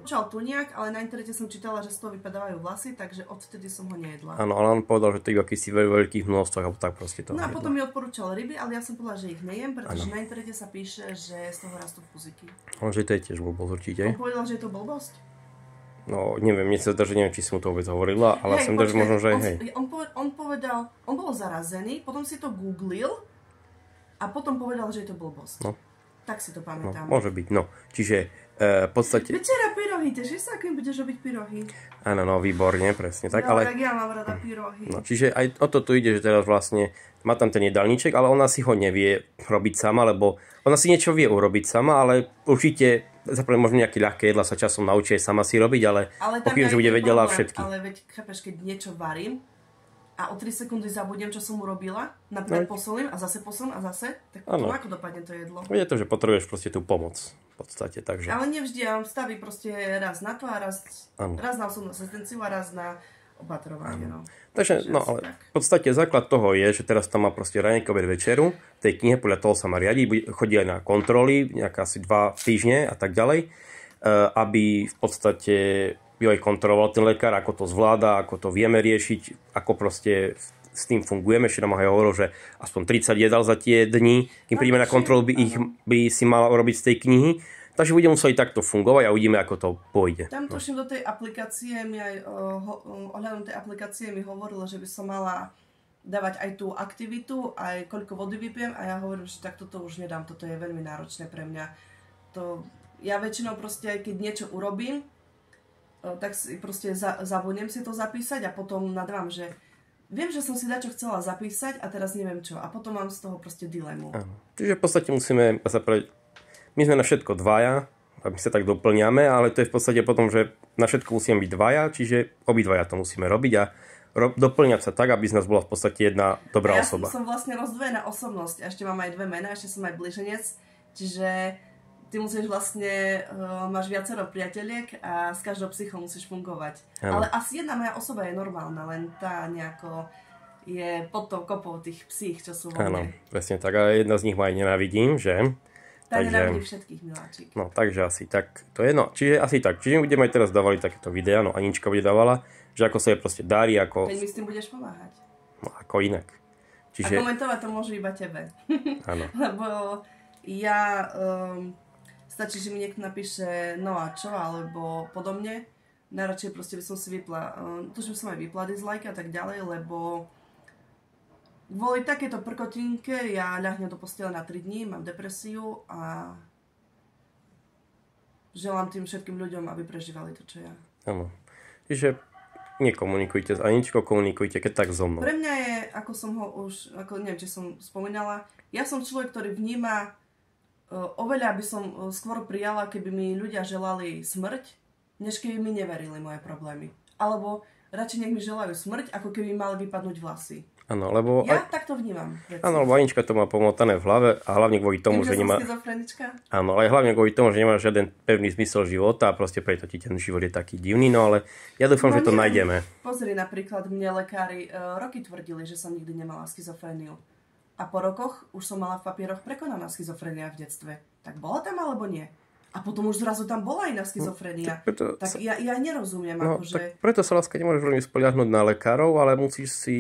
Čal tuniak, ale na internete som čítala, že z toho vypadávajú vlasy, takže odtedy som ho nejedla. Áno, ale on povedal, že to je akýsi veľkých množstvách, alebo tak proste to. No a potom mi odporúčal ryby, ale ja som povedala, že ich nejem, pretože na internete sa píše, že z toho rastú fuziky. On, že to je tiež blbosť určite. On povedal, že je to blbosť? No, neviem, mne sa zdá, že neviem, či som mu to vôbec hovorila, ale som dá, že možno, že hej. On povedal, on bol zarazený, potom si to googlil a potom povedal, že je to blbosť. No. Tak si to pamätám. No, môže byť, no. Čiže v podstate... Večera pyrohy, tešíš sa, akým budeš robiť pyrohy? Áno, no, výborne, presne tak, no, ale... tak ja mám rada pyrohy. No, čiže aj o to tu ide, že teraz vlastne má tam ten jedálniček, ale ona si ho nevie robiť sama, lebo ona si niečo vie urobiť sama, ale určite, zaprvé možno nejaké ľahké jedla sa časom naučí aj sama si robiť, ale pokým, že bude vedela všetky. Ale veď, chápeš, keď niečo varím, a o 3 sekundy zabudnem, čo som urobila, napríklad posolím a zase tak potom ako dopadne to jedlo? Je to, že potrebuješ proste tú pomoc v podstate, takže... Ale nevždy, ja mám stavy proste raz na to a raz na osobnú asistenciu a raz na opatrovanie. No. Takže, no ale v podstate základ toho je, že teraz tam má proste raňajky, obed, večeru, v tej knihe podľa toho sa má riadiť, chodí aj na kontroly, nejaké asi 2 týždne a tak ďalej, aby v podstate ju aj kontroloval ten lekár, ako to zvláda, ako to vieme riešiť, ako proste s tým fungujeme. Ešte nám aj hovoril, že aspoň 30 jedal za tie dni, kým prídeme na kontrolu, by si mala urobiť z tej knihy. Takže budeme musieť takto fungovať a uvidíme, ako to pôjde. Tam tuším do tej aplikácie, ohľadom tej aplikácie mi hovorilo, že by som mala dávať aj tú aktivitu, aj koľko vody vypijem a ja hovorím, že takto to už nedám, toto je veľmi náročné pre mňa. Ja väčšinou proste, aj keď niečo urobím, tak si proste zabudnem si to zapísať a potom nadám, že viem, že som si dačo chcela zapísať a teraz neviem čo. A potom mám z toho proste dilemu. Áno. Čiže v podstate musíme my sme na všetko dvaja, a my sa tak doplňame, ale to je v podstate potom, že na všetko musíme byť dvaja, čiže obidvaja to musíme robiť a doplňať sa tak, aby z nás bola v podstate jedna dobrá osoba. Ja som vlastne rozdvojená osobnosť a ešte mám aj 2 mená, ešte som aj blíženec, čiže ty musíš vlastne, máš viacero priateliek a s každou psychou musíš fungovať. Ano. Ale asi jedna moja osoba je normálna, len tá nejako je pod tou kopou tých psích, čo sú vo mne. Áno, presne tak. A jedna z nich ma aj nenávidím, že? Tak nenávidím všetkých, miláčik. No, takže asi tak to je. No, čiže asi tak. Čiže budeme aj teraz dávali takéto videá, no Anička bude dávala, že ako sa jej proste darí, ako... Keď mi s tým budeš pomáhať. No, ako inak. Čiže... A komentovať to môžu iba tebe. Áno. Lebo ja... Stačí, že mi niekto napíše no a čo, alebo podobne. Najradšej proste by som si vypla, tuším som aj vypla dislike a tak ďalej, lebo kvôli takéto prkotinke ja ľahnem do postele na 3 dní, mám depresiu a želám tým všetkým ľuďom, aby prežívali to, čo ja. Áno. Čiže nekomunikujte s Aničkou, komunikujte keď tak so mnou. Pre mňa je, ako som ho už, neviem, či som spomínala, ja som človek, ktorý vníma oveľa by som skôr prijala, keby mi ľudia želali smrť, než keby mi neverili moje problémy. Alebo radšej nech mi želajú smrť, ako keby mali vypadnúť vlasy. Áno, lebo... Ja takto vnímam. Áno, lebo Anička to má pomotané v hlave a hlavne kvôli tomu, že nemá... Áno, ale hlavne kvôli tomu, že nemá žiaden pevný zmysel života a proste preto ti ten život je taký divný, no ale ja dúfam, že to nájdeme. Pozri, napríklad mne lekári roky tvrdili, že som nikdy nemala schizofréniu. A po rokoch už som mala v papieroch prekonaná schizofrénia v detstve. Tak bola tam alebo nie? A potom už zrazu tam bola iná schizofrénia. Tak ja nerozumiem. No, tak preto sa láska nemôžeš veľmi spoliahnuť na lekárov, ale musíš si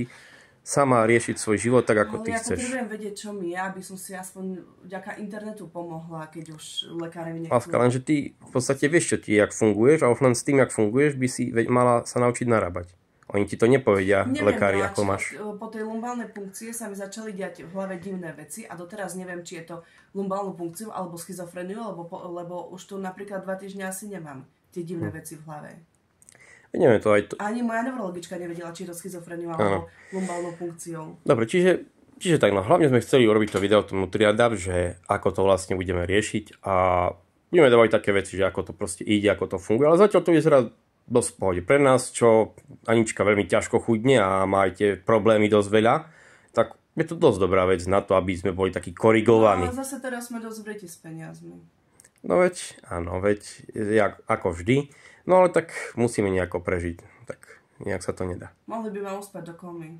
sama riešiť svoj život tak, ako ty chceš. Ja potrebujem vedieť, čo mi je, aby som si aspoň vďaka internetu pomohla, keď už lekári mi nechcú. Láska, lenže ty v podstate vieš, čo ti, jak funguješ a už len s tým, jak funguješ, by si mala sa naučiť narábať. Oni ti to nepovedia, lekári, ako máš. Po tej lumbálnej punkcie sa mi začali diať v hlave divné veci a doteraz neviem, či je to lumbálnu punkciu alebo schizofreniu, lebo už tu napríklad 2 týždne asi nemám tie divné veci v hlave. Neviem to aj to. Ani moja neurologička nevedela, či je to schizofreniu alebo lumbálnou punkciou. Dobre, čiže tak, no hlavne sme chceli urobiť to video tomu triadab, že ako to vlastne budeme riešiť a budeme dávať také veci, že ako to proste ide, ako to funguje, ale zatiaľ to vyzerá dosť v pohode. Pre nás, čo Anička veľmi ťažko chudne a má aj tie problémy dosť veľa, tak je to dosť dobrá vec na to, aby sme boli takí korigovaní. No ale zase teraz sme dosť vreti s peniazmi. No veď, áno, ako vždy. No ale tak musíme nejako prežiť. Tak nejak sa to nedá. Mohli by ma uspať do komy.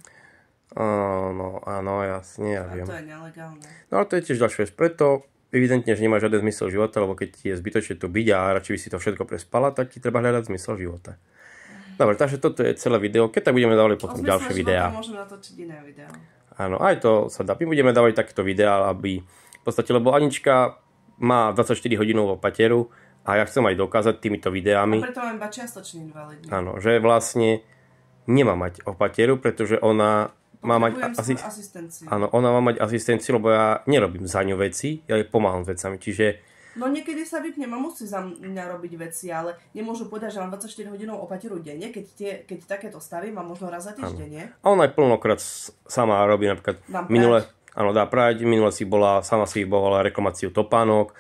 Áno, jasne, ja viem. A to je nelegálne. No ale to je tiež ďalšia vec. Preto evidentne, že nemá žiaden zmysel života, lebo keď ti je zbytočne tu byť a radšej by si to všetko prespala, tak ti treba hľadať zmysel života. Dobre, takže toto je celé video. Keď tak budeme dávať potom ďalšie videá. Môžeme natočiť iné video. Áno, aj to sa dá. My budeme dávať takéto videá, aby v podstate, lebo Anička má 24-hodinovú opateru a ja chcem aj dokázať týmito videami. A preto mám iba čiastočný invalidný. Áno, že vlastne nemá mať opateru, pretože ona má mať asistenciu. Áno, ona má mať asistenciu, lebo ja nerobím za ňu veci, ja jej pomáham s vecami, čiže... No niekedy sa vypnem a musí za mňa robiť veci, ale nemôžu povedať, že mám 24 hodinovú opateru denne, keď takéto stavím a možno raz za týždeň, nie? A ona aj plnokrát sama robí, napríklad minule, áno, dá prať, minule sama si bola reklamáciu topánok,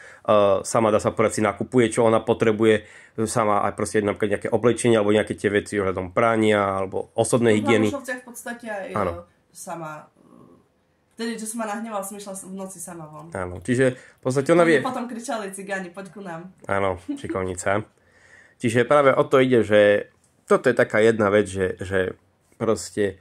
sama dá sa povedať si nakupuje, čo ona potrebuje, sama aj proste napríklad nejaké oblečenie alebo nejaké tie veci ohľadom prania alebo osobnej hygieny. V podstate aj sama. Vtedy, čo som ma nahneval, som išla v noci sama von. Áno, čiže v podstate ona vie... Potom kričali cigáni, poď ku nám. Áno, šikovnica. Čiže práve o to ide, že toto je taká jedna vec, že proste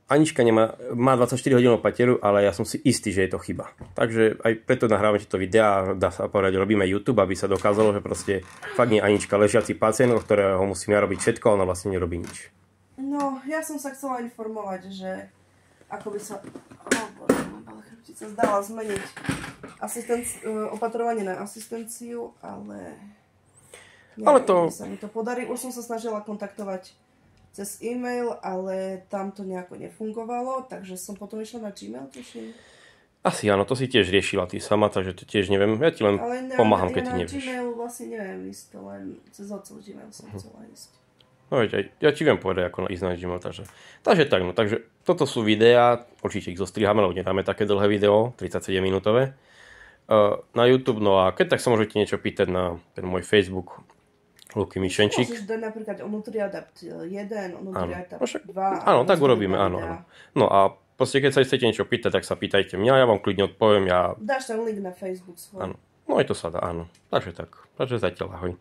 Anička má 24 hodinovú opateru, ale ja som si istý, že je to chyba. Takže aj preto nahrávame tieto videá, dá sa povedať, robíme YouTube, aby sa dokázalo, že proste fakt nie Anička ležiaci pacient, o ktorého musím ja robiť všetko, a ona vlastne nerobí nič. No, ja som sa chcela informovať, že ako by sa... chrbtica zdala zmeniť opatrovanie na asistenciu, ale... sa mi to podarí. Už som sa snažila kontaktovať cez e-mail, ale tam to nejako nefungovalo, takže som potom išla na Gmail, tuším. Asi áno, to si tiež riešila ty sama, takže to tiež neviem. Ja ti len pomáham, keď ty nevieš. Ale na Gmail vlastne neviem ísť, to len cez otcov Gmail som chcela ísť. No veď, ja ti viem povedať, ako ísť na Gmail, takže tak, no, takže toto sú videá, určite ich zostriháme, lebo nedáme také dlhé video, 37 minútové, na YouTube, no a keď tak sa môžete niečo pýtať na ten môj Facebook, Luky Mišenčík. Môžeš dať napríklad Nutriadapt 1, Nutriadapt 2. Áno, tak urobíme, áno. No a proste, keď sa chcete niečo pýtať, tak sa pýtajte mňa, ja vám kľudne odpoviem. Dáš tam link na Facebook svoj. Áno, no aj to sa dá, áno. Takže zatiaľ ahoj.